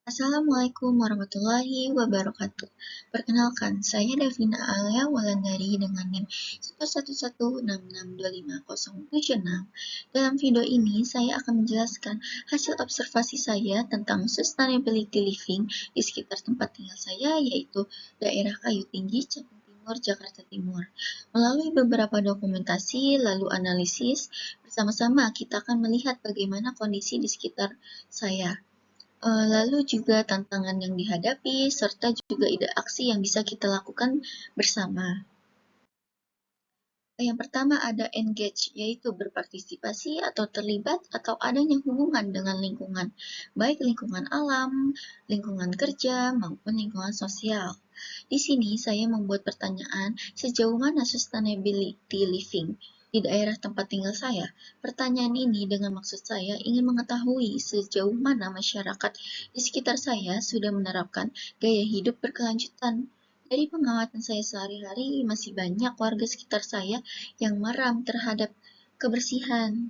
Assalamualaikum warahmatullahi wabarakatuh. Perkenalkan, saya Davina Alia Wulandari dengan NIM 11166250076. Dalam video ini, saya akan menjelaskan hasil observasi saya tentang sustainability living di sekitar tempat tinggal saya, yaitu daerah Kayu Tinggi, Cakung Timur, Jakarta Timur. Melalui beberapa dokumentasi, lalu analisis, bersama-sama kita akan melihat bagaimana kondisi di sekitar saya. Lalu juga tantangan yang dihadapi, serta juga ide aksi yang bisa kita lakukan bersama. Yang pertama ada engage, yaitu berpartisipasi atau terlibat atau adanya hubungan dengan lingkungan, baik lingkungan alam, lingkungan kerja, maupun lingkungan sosial. Di sini saya membuat pertanyaan, sejauh mana sustainability living di daerah tempat tinggal saya? Pertanyaan ini dengan maksud saya ingin mengetahui sejauh mana masyarakat di sekitar saya sudah menerapkan gaya hidup berkelanjutan. Dari pengamatan saya sehari-hari, masih banyak warga sekitar saya yang maram terhadap kebersihan.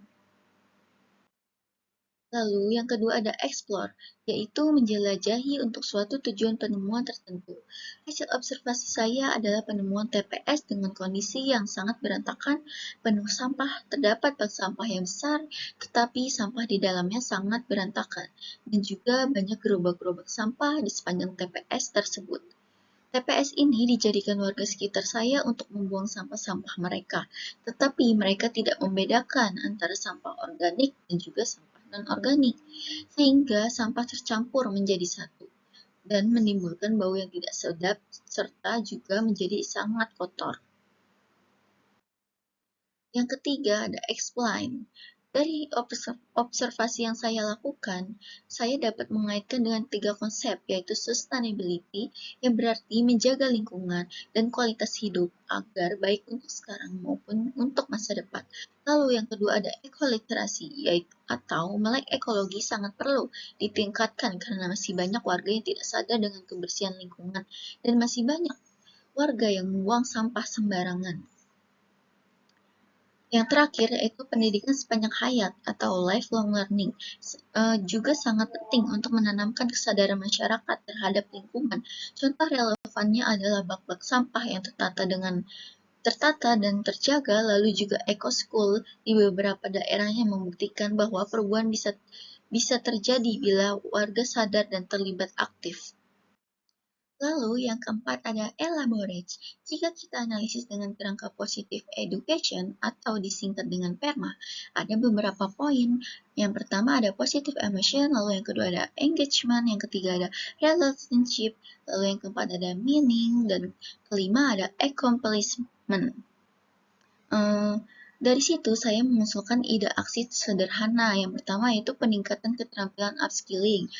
Lalu yang kedua ada explore, yaitu menjelajahi untuk suatu tujuan penemuan tertentu. Hasil observasi saya adalah penemuan TPS dengan kondisi yang sangat berantakan, penuh sampah, terdapat bak sampah yang besar, tetapi sampah di dalamnya sangat berantakan, dan juga banyak gerobak-gerobak sampah di sepanjang TPS tersebut. TPS ini dijadikan warga sekitar saya untuk membuang sampah-sampah mereka, tetapi mereka tidak membedakan antara sampah organik dan juga sampah non-organik, sehingga sampah tercampur menjadi satu dan menimbulkan bau yang tidak sedap serta juga menjadi sangat kotor. Yang ketiga ada explain. Dari observasi yang saya lakukan, saya dapat mengaitkan dengan 3 konsep, yaitu sustainability, yang berarti menjaga lingkungan dan kualitas hidup agar baik untuk sekarang maupun untuk masa depan. Lalu yang kedua ada ekoliterasi, yaitu atau melek ekologi sangat perlu ditingkatkan karena masih banyak warga yang tidak sadar dengan kebersihan lingkungan dan masih banyak warga yang membuang sampah sembarangan. Yang terakhir yaitu pendidikan sepanjang hayat atau lifelong learning juga sangat penting untuk menanamkan kesadaran masyarakat terhadap lingkungan. Contoh relevannya adalah bak-bak sampah yang tertata dan terjaga, lalu juga eco school di beberapa daerah yang membuktikan bahwa perubahan bisa terjadi bila warga sadar dan terlibat aktif. Lalu yang keempat ada elaborate. Jika kita analisis dengan kerangka positive education atau disingkat dengan PERMA, ada beberapa poin. Yang pertama ada positive emotion, lalu yang kedua ada engagement, yang ketiga ada relationship, lalu yang keempat ada meaning, dan kelima ada accomplishment. Dari situ saya mengusulkan ide aksi sederhana. Yang pertama yaitu peningkatan keterampilan upskilling.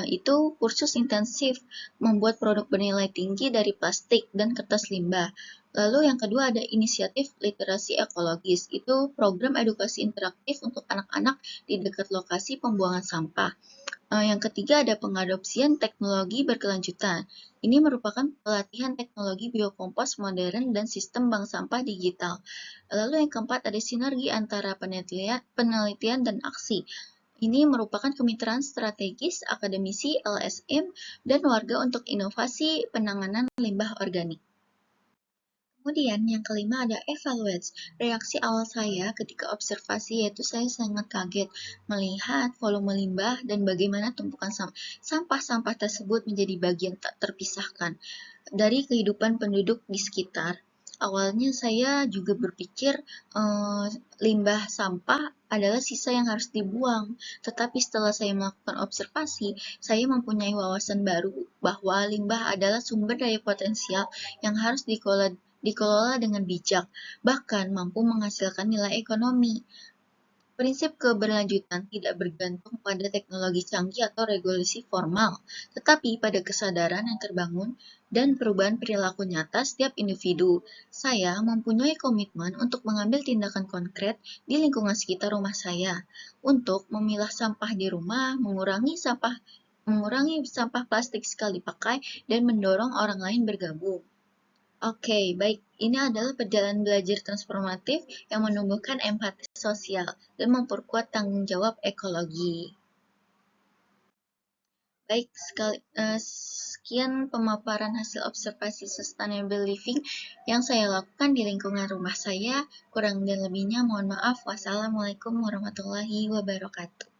Itu kursus intensif membuat produk bernilai tinggi dari plastik dan kertas limbah. Lalu yang kedua ada inisiatif literasi ekologis. Itu program edukasi interaktif untuk anak-anak di dekat lokasi pembuangan sampah. Yang ketiga ada pengadopsian teknologi berkelanjutan. Ini merupakan pelatihan teknologi biokompos modern dan sistem bank sampah digital. Lalu yang keempat ada sinergi antara penelitian dan aksi. Ini merupakan kemitraan strategis akademisi, LSM, dan warga untuk inovasi penanganan limbah organik. Kemudian yang kelima ada evaluate. Reaksi awal saya ketika observasi yaitu saya sangat kaget melihat volume limbah dan bagaimana tumpukan sampah-sampah tersebut menjadi bagian tak terpisahkan dari kehidupan penduduk di sekitar. Awalnya saya juga berpikir limbah sampah adalah sisa yang harus dibuang. Tetapi setelah saya melakukan observasi, saya mempunyai wawasan baru bahwa limbah adalah sumber daya potensial yang harus dikelola dengan bijak, bahkan mampu menghasilkan nilai ekonomi. Prinsip keberlanjutan tidak bergantung pada teknologi canggih atau regulasi formal, tetapi pada kesadaran yang terbangun dan perubahan perilaku nyata setiap individu. Saya mempunyai komitmen untuk mengambil tindakan konkret di lingkungan sekitar rumah saya, untuk memilah sampah di rumah, mengurangi sampah plastik sekali pakai, dan mendorong orang lain bergabung. Oke, baik. Ini adalah perjalanan belajar transformatif yang menumbuhkan empati sosial dan memperkuat tanggung jawab ekologi. Baik, sekian pemaparan hasil observasi sustainable living yang saya lakukan di lingkungan rumah saya. Kurang dan lebihnya mohon maaf. Wassalamualaikum warahmatullahi wabarakatuh.